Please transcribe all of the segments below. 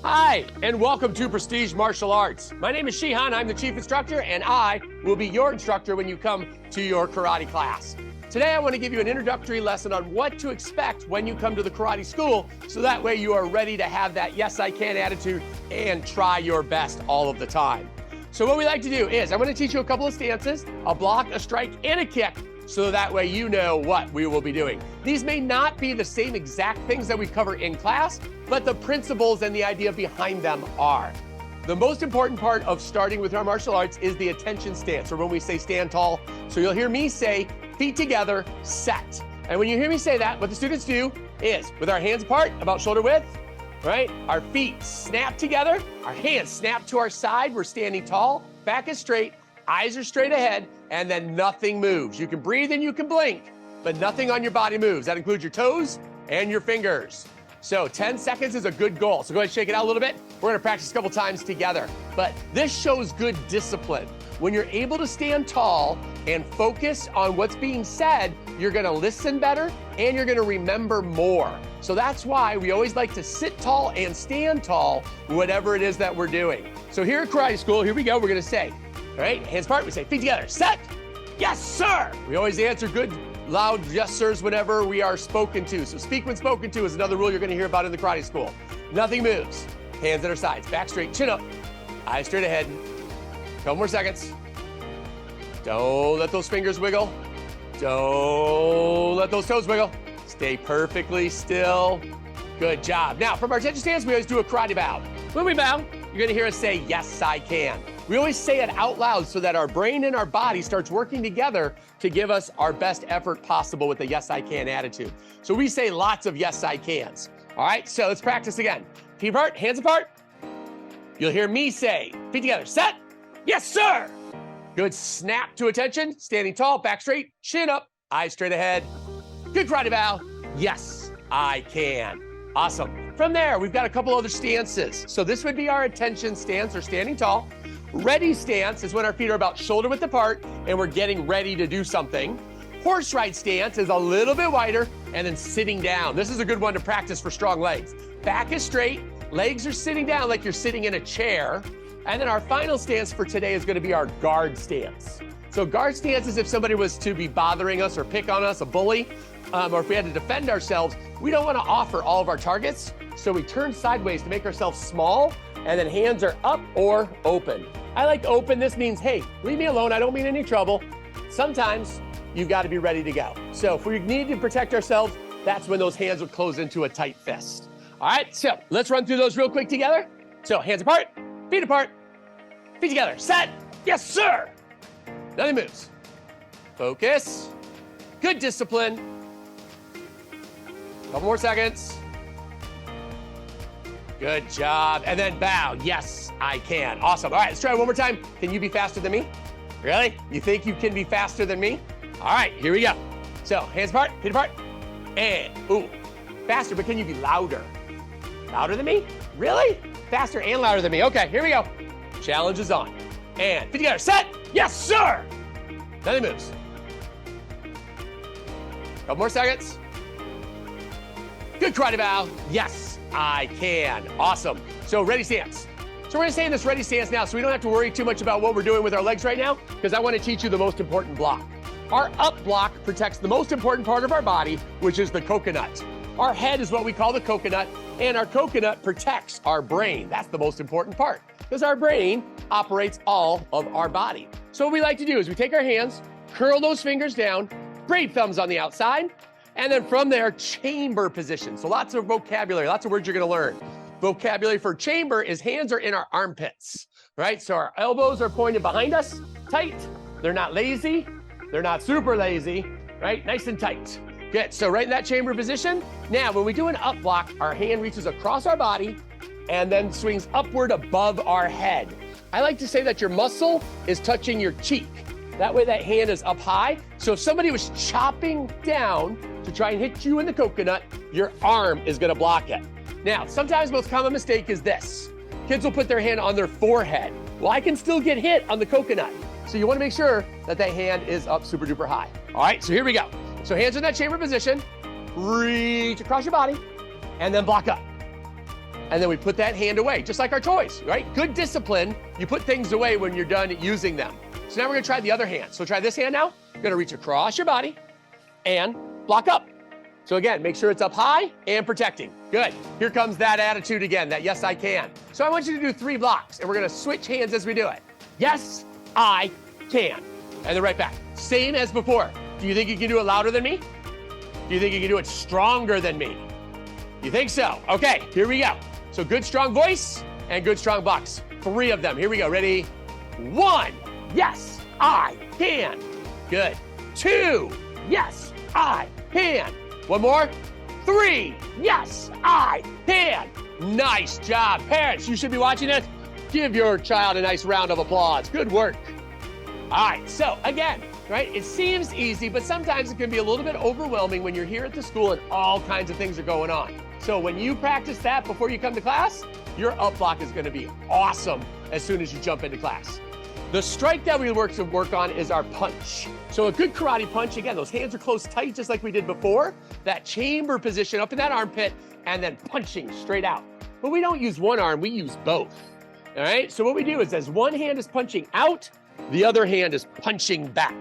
Hi, and welcome to Prestige Martial Arts. My name is Shihan, I'm the chief instructor, and I will be your instructor when you come to your karate class. Today, I want to give you an introductory lesson on what to expect when you come to the karate school, so that way you are ready to have that yes, I can attitude and try your best all of the time. So what we like to do is, I'm going to teach you a couple of stances, a block, a strike, and a kick, so that way you know what we will be doing. These may not be the same exact things that we cover in class, but the principles and the idea behind them are. The most important part of starting with our martial arts is the attention stance, or when we say stand tall. So you'll hear me say, feet together, set. And when you hear me say that, what the students do is, with our hands apart, about shoulder width, right? Our feet snap together, our hands snap to our side, we're standing tall, back is straight, eyes are straight ahead, and then nothing moves. You can breathe and you can blink, but nothing on your body moves. That includes your toes and your fingers. So 10 seconds is a good goal. So go ahead and shake it out a little bit. We're gonna practice a couple times together. But this shows good discipline. When you're able to stand tall and focus on what's being said, you're gonna listen better and you're gonna remember more. So that's why we always like to sit tall and stand tall, whatever it is that we're doing. So here at karate school, here we go, we're gonna say, all right, hands apart, we say feet together, set, yes, sir. We always answer good, loud yes, sirs whenever we are spoken to. So speak when spoken to is another rule you're gonna hear about in the karate school. Nothing moves, hands at our sides, back straight, chin up, eyes straight ahead. Couple more seconds. Don't let those fingers wiggle. Don't let those toes wiggle. Stay perfectly still. Good job. Now, from our attention stance, we always do a karate bow. When we bow, you're gonna hear us say, yes, I can. We always say it out loud so that our brain and our body starts working together to give us our best effort possible with the yes, I can attitude. So we say lots of yes, I cans. All right, so let's practice again. Feet apart, hands apart. You'll hear me say, feet together, set, yes, sir. Good snap to attention, standing tall, back straight, chin up, eyes straight ahead. Good karate bow, yes, I can. Awesome. From there, we've got a couple other stances. So this would be our attention stance, or standing tall. Ready stance is when our feet are about shoulder width apart and we're getting ready to do something. Horse ride stance is a little bit wider and then sitting down. This is a good one to practice for strong legs. Back is straight, legs are sitting down like you're sitting in a chair. And then our final stance for today is going to be our guard stance. So guard stance is if somebody was to be bothering us or pick on us, a bully, or if we had to defend ourselves, we don't want to offer all of our targets. So we turn sideways to make ourselves small, and then hands are up or open. I like open. This means, hey, leave me alone. I don't mean any trouble. Sometimes you've got to be ready to go. So if we need to protect ourselves, that's when those hands would close into a tight fist. All right, so let's run through those real quick together. So hands apart, feet apart, feet together, set, yes, sir. Nothing moves. Focus, good discipline. Couple more seconds. Good job, and then bow, yes, I can. Awesome, all right, let's try it one more time. Can you be faster than me? Really? You think you can be faster than me? All right, here we go. So hands apart, feet apart, and, ooh, faster, but can you be louder? Louder than me? Really? Faster and louder than me. Okay, here we go. Challenge is on. And feet together, set, yes, sir. Nothing moves. Couple more seconds. Good karate bow, yes, I can. Awesome. So ready stance. So we're gonna stay in this ready stance now so we don't have to worry too much about what we're doing with our legs right now, because I wanna teach you the most important block. Our up block protects the most important part of our body, which is the coconut. Our head is what we call the coconut, and our coconut protects our brain. That's the most important part, because our brain operates all of our body. So what we like to do is we take our hands, curl those fingers down, great thumbs on the outside, and then from there, chamber position. So lots of vocabulary, lots of words you're gonna learn. Vocabulary for chamber is hands are in our armpits, right? So our elbows are pointed behind us, tight. They're not lazy, they're not super lazy, right? Nice and tight. Good, so right in that chamber position. Now, when we do an up block, our hand reaches across our body and then swings upward above our head. I like to say that your muscle is touching your cheek. That way that hand is up high. So if somebody was chopping down to try and hit you in the coconut, your arm is gonna block it. Now, sometimes the most common mistake is this. Kids will put their hand on their forehead. Well, I can still get hit on the coconut. So you wanna make sure that that hand is up super duper high. All right, so here we go. So hands in that chamber position, reach across your body, and then block up. and then we put that hand away, just like our toys, right? Good discipline, you put things away when you're done using them. So now we're gonna try the other hand. So try this hand now. You're gonna reach across your body and block up. So again, make sure it's up high and protecting. Good. Here comes that attitude again, that yes, I can. So I want you to do 3 blocks, and we're gonna switch hands as we do it. Yes, I can. And then right back. Same as before. Do you think you can do it louder than me? Do you think you can do it stronger than me? You think so? Okay, here we go. So good, strong voice and good, strong blocks. 3 of them. Here we go. Ready? 1. Yes, I can. Good. 2. Yes, I can. 1 more. 3. Yes, I can. Nice job. Parents, you should be watching this. Give your child a nice round of applause. Good work. All right, so again, right, it seems easy, but sometimes it can be a little bit overwhelming when you're here at the school and all kinds of things are going on. So when you practice that before you come to class, your up block is gonna be awesome as soon as you jump into class. The strike that we work on is our punch. So a good karate punch, again, those hands are close tight just like we did before, that chamber position up in that armpit, and then punching straight out. But we don't use one arm, we use both. All right, so what we do is as one hand is punching out, the other hand is punching back.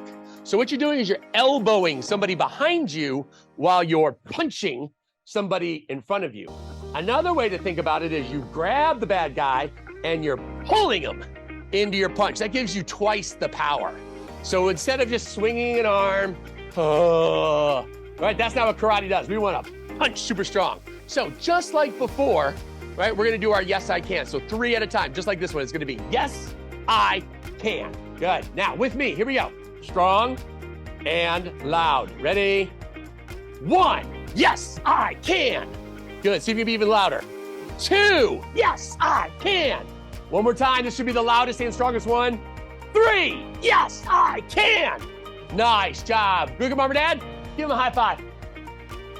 So what you're doing is you're elbowing somebody behind you while you're punching somebody in front of you. Another way to think about it is you grab the bad guy and you're pulling him into your punch. That gives you twice the power. So instead of just swinging an arm, right, that's not what karate does. We want to punch super strong. So just like before, right, we're gonna do our yes, I can. So 3 at a time, just like this one. It's gonna be yes, I can. Good. Now with me, here we go. Strong and loud. Ready? 1, yes, I can. Good, see if you can be even louder. 2, yes, I can. 1 more time, this should be the loudest and strongest one. 3, yes, I can. Nice job. Good, Mom or Dad? Give them a high five.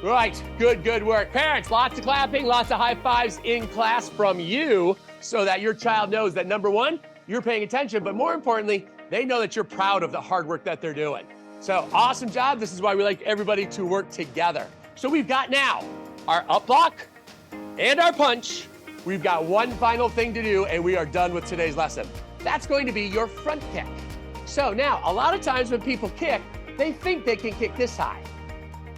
Right, good work. Parents, lots of clapping, lots of high fives in class from you so that your child knows that number 1, you're paying attention, but more importantly, they know that you're proud of the hard work that they're doing. So awesome job. This is why we like everybody to work together. So we've got now our up block and our punch. We've got one final thing to do and we are done with today's lesson. That's going to be your front kick. So now, a lot of times when people kick, they think they can kick this high,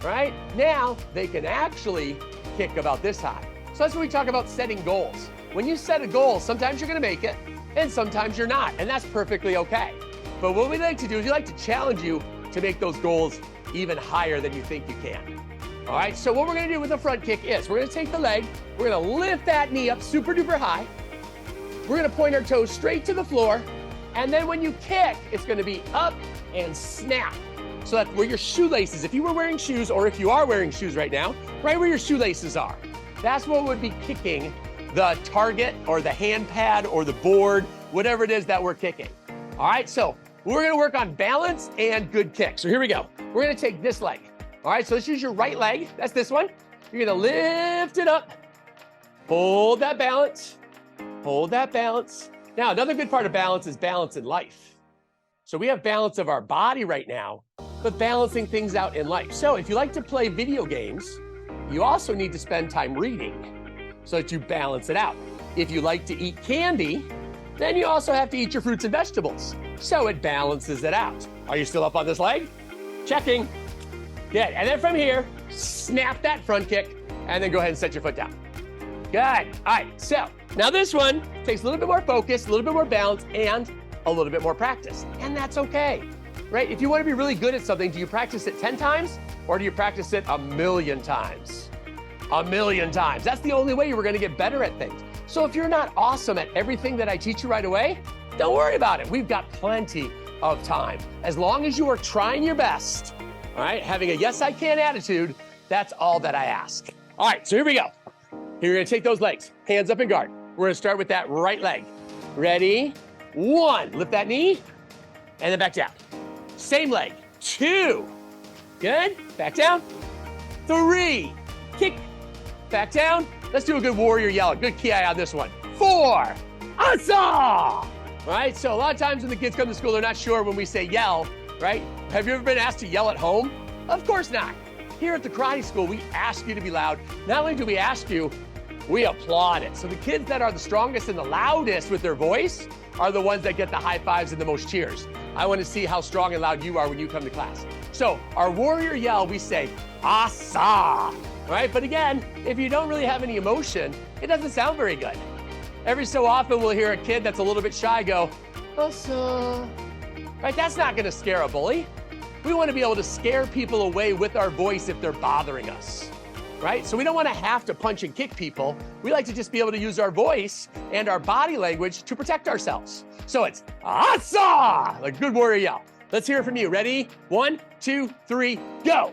right? Now, they can actually kick about this high. So that's when we talk about setting goals. When you set a goal, sometimes you're gonna make it and sometimes you're not, and that's perfectly okay. But what we like to do is we like to challenge you to make those goals even higher than you think you can. All right, so what we're gonna do with the front kick is we're gonna take the leg, we're gonna lift that knee up super duper high, we're gonna point our toes straight to the floor, and then when you kick, it's gonna be up and snap. So that where your shoelaces, if you were wearing shoes or if you are wearing shoes right now, right where your shoelaces are, that's what would be kicking the target or the hand pad or the board, whatever it is that we're kicking. All right, so we're gonna work on balance and good kick. So here we go. We're gonna take this leg. All right, so let's use your right leg. That's this one. You're gonna lift it up, hold that balance, hold that balance. Now, another good part of balance is balance in life. So we have balance of our body right now, but balancing things out in life. So if you like to play video games, you also need to spend time reading so that you balance it out. If you like to eat candy, then you also have to eat your fruits and vegetables. So it balances it out. Are you still up on this leg? Checking. Good, and then from here, snap that front kick, and then go ahead and set your foot down. Good, all right, so now this one takes a little bit more focus, a little bit more balance, and a little bit more practice, and that's okay, right? If you want to be really good at something, do you practice it 10 times, or do you practice it 1,000,000 times? 1,000,000 times. That's the only way you're going to get better at things. So if you're not awesome at everything that I teach you right away, don't worry about it. We've got plenty of time. As long as you are trying your best, all right, having a yes, I can attitude, that's all that I ask. All right, so here we go. Here, you're gonna take those legs, hands up in guard. We're gonna start with that right leg. Ready? 1, lift that knee, and then back down. Same leg. 2, good, back down. 3, kick, back down. Let's do a good warrior yell, good ki on this one. 4, asa! All right, so a lot of times when the kids come to school, they're not sure when we say yell, right? Have you ever been asked to yell at home? Of course not. Here at the karate school, we ask you to be loud. Not only do we ask you, we applaud it. So the kids that are the strongest and the loudest with their voice are the ones that get the high fives and the most cheers. I want to see how strong and loud you are when you come to class. So our warrior yell, we say, asa, right? But again, if you don't really have any emotion, it doesn't sound very good. Every so often we'll hear a kid that's a little bit shy go, asa, right? That's not going to scare a bully. We want to be able to scare people away with our voice if they're bothering us, right? So we don't want to have to punch and kick people. We like to just be able to use our voice and our body language to protect ourselves. So it's asa, a good warrior yell. Let's hear it from you. Ready? 1, 2, 3, go.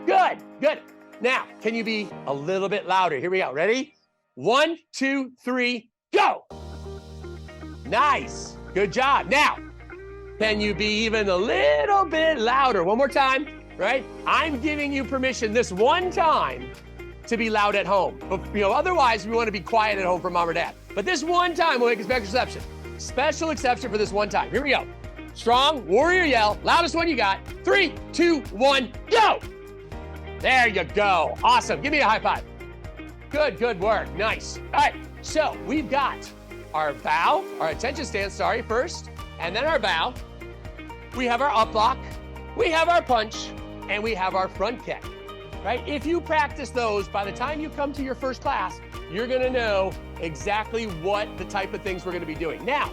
Good, good. Now, can you be a little bit louder? Here we go. Ready? 1, 2, 3, go. Nice. Good job. Now, can you be even a little bit louder? One more time, right? I'm giving you permission this one time to be loud at home. But, otherwise, we want to be quiet at home for mom or dad. But this one time, we'll make a special exception. Special exception for this one time. Here we go. Strong warrior yell. Loudest one you got. 3, 2, 1, go. There you go. Awesome. Give me a high five. Good, good work. Nice. All right. So we've got our bow, our attention stance, first, and then our bow. We have our up block, we have our punch, and we have our front kick, right? If you practice those, by the time you come to your first class, you're gonna know exactly what the type of things we're gonna be doing. Now,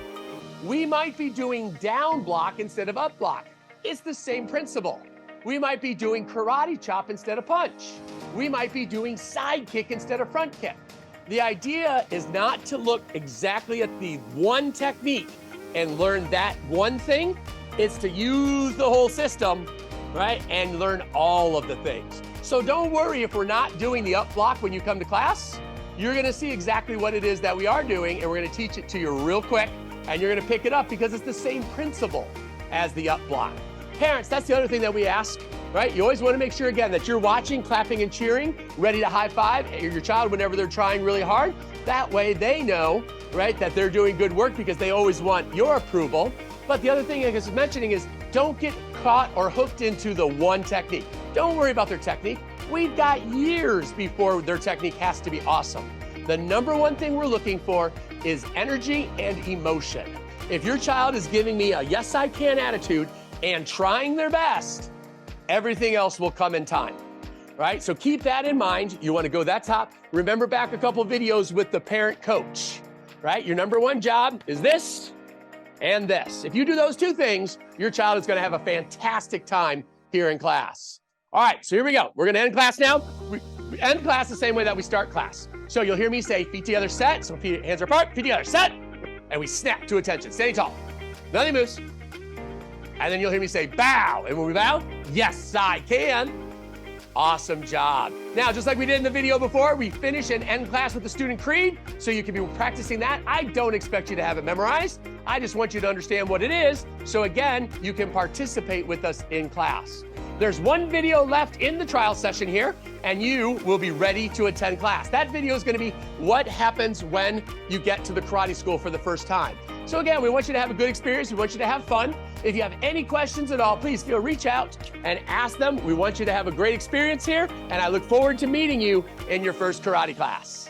we might be doing down block instead of up block. It's the same principle. We might be doing karate chop instead of punch. We might be doing side kick instead of front kick. The idea is not to look exactly at the one technique and learn that one thing. It's to use the whole system, right? And learn all of the things. So don't worry if we're not doing the up block when you come to class. You're gonna see exactly what it is that we are doing, and we're gonna teach it to you real quick, and you're gonna pick it up because it's the same principle as the up block. Parents, that's the other thing that we ask, right? You always wanna make sure, again, that you're watching, clapping and cheering, ready to high five your child whenever they're trying really hard. That way they know, right, that they're doing good work because they always want your approval. But the other thing I was mentioning is don't get caught or hooked into the one technique. Don't worry about their technique. We've got years before their technique has to be awesome. The number one thing we're looking for is energy and emotion. If your child is giving me a yes, I can attitude and trying their best, everything else will come in time, right? So keep that in mind. You want to go that top. Remember back a couple videos with the parent coach, right? Your number one job is this and this. If you do those two things, your child is going to have a fantastic time here in class. All right, so here we go. We're going to end class now. We end class the same way that we start class. So you'll hear me say feet together, set. So feet, hands are apart, feet together, set. And we snap to attention, standing tall. Nothing moves. And then you'll hear me say bow. And when we bow, yes, I can. Awesome job. Now, just like we did in the video before, we finish and end class with the student creed, so you can be practicing that. I don't expect you to have it memorized. I just want you to understand what it is, so again, you can participate with us in class. There's one video left in the trial session here, and you will be ready to attend class. That video is gonna be what happens when you get to the karate school for the first time. So again, we want you to have a good experience. We want you to have fun. If you have any questions at all, please reach out and ask them. We want you to have a great experience here, and I look forward to meeting you in your first karate class.